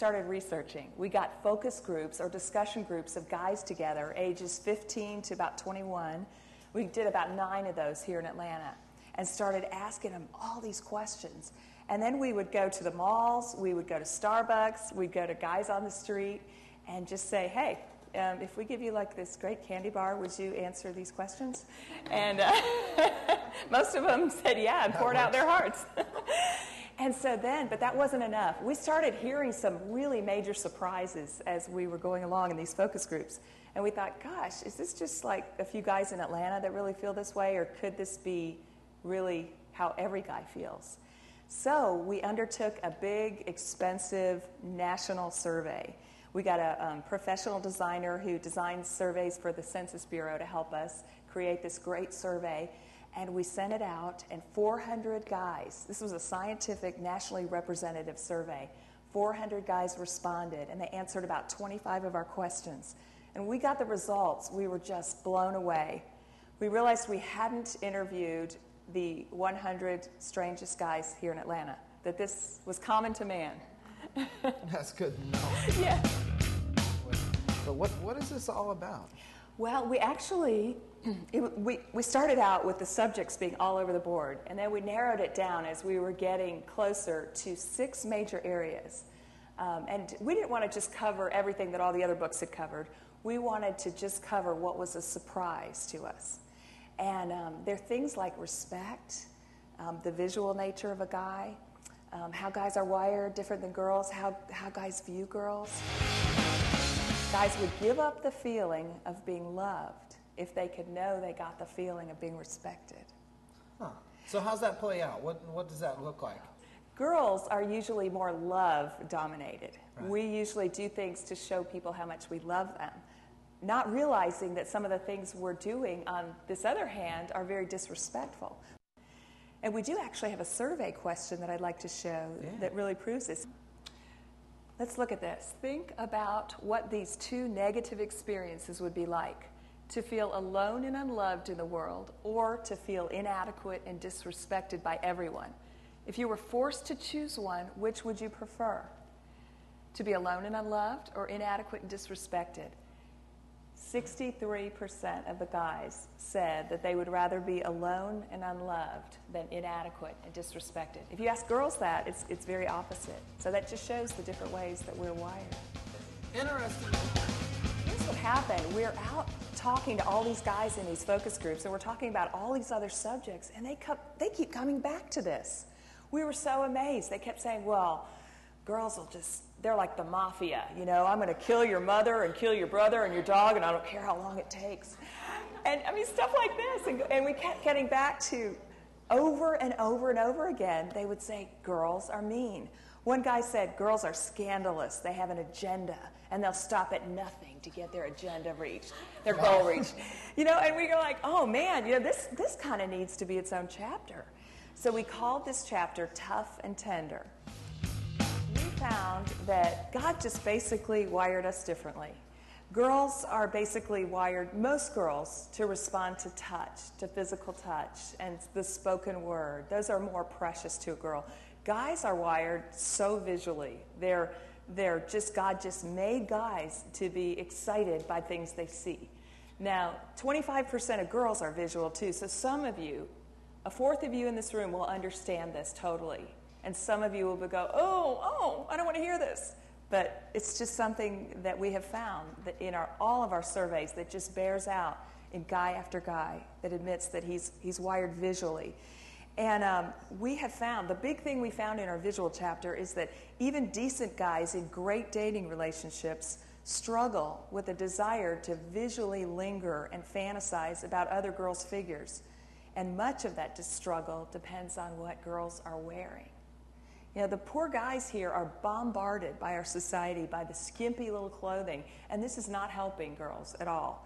started researching. We got focus groups or discussion groups of guys together, ages 15 to about 21. We did about 9 of those here in Atlanta and started asking them all these questions. And then we would go to the malls, we would go to Starbucks, we'd go to guys on the street and just say, hey, if we give you like this great candy bar, would you answer these questions? And most of them said yeah and poured out their hearts. And so then, but that wasn't enough. We started hearing some really major surprises as we were going along in these focus groups. And we thought, gosh, is this just like a few guys in Atlanta that really feel this way, or could this be really how every guy feels? So we undertook a big, expensive national survey. We got a professional designer who designs surveys for the Census Bureau to help us create this great survey. And we sent it out, and 400 guys, this was a scientific, nationally representative survey, 400 guys responded, and they answered about 25 of our questions. And we got the results. We were just blown away. We realized we hadn't interviewed the 100 strangest guys here in Atlanta, that this was common to man. That's good to know. Yeah. But what is this all about? Well, we actually, we started out with the subjects being all over the board, and then we narrowed it down as we were getting closer to 6 major areas. And we didn't want to just cover everything that all the other books had covered. We wanted to just cover what was a surprise to us. And there are things like respect, the visual nature of a guy, how guys are wired different than girls, how guys view girls. Guys would give up the feeling of being loved if they could know they got the feeling of being respected. Huh. So how's that play out? What does that look like? Girls are usually more love-dominated. Right. We usually do things to show people how much we love them, not realizing that some of the things we're doing on this other hand are very disrespectful. And we do actually have a survey question that I'd like to show that really proves this. Let's look at this. Think about what these 2 negative experiences would be like: to feel alone and unloved in the world, or to feel inadequate and disrespected by everyone. If you were forced to choose one, which would you prefer? To be alone and unloved, or inadequate and disrespected? 63% of the guys said that they would rather be alone and unloved than inadequate and disrespected. If you ask girls that, it's very opposite. So that just shows the different ways that we're wired. Interesting. Here's what happened. We're out talking to all these guys in these focus groups, and we're talking about all these other subjects, and they keep coming back to this. We were so amazed. They kept saying, well, girls will just, they're like the mafia, you know, I'm going to kill your mother and kill your brother and your dog, and I don't care how long it takes. And I mean, stuff like this. And we kept getting back to over and over and over again, they would say, girls are mean. One guy said, girls are scandalous. They have an agenda, and they'll stop at nothing to get their agenda reached, their goal reached. You know, and we go like, oh man, you know, this kind of needs to be its own chapter. So we called this chapter Tough and Tender. We found that God just basically wired us differently. Girls are basically wired, most girls, to respond to touch, to physical touch, and the spoken word. Those are more precious to a girl. Guys are wired so visually. They're just, God just made guys to be excited by things they see. Now, 25% of girls are visual too, so some of you, a fourth of you in this room will understand this totally. And some of you will go, oh, I don't want to hear this. But it's just something that we have found that in all of our surveys that just bears out in guy after guy that admits that he's wired visually. And we have found, the big thing we found in our visual chapter is that even decent guys in great dating relationships struggle with a desire to visually linger and fantasize about other girls' figures. And much of that struggle depends on what girls are wearing. You know, the poor guys here are bombarded by our society by the skimpy little clothing, and this is not helping girls at all.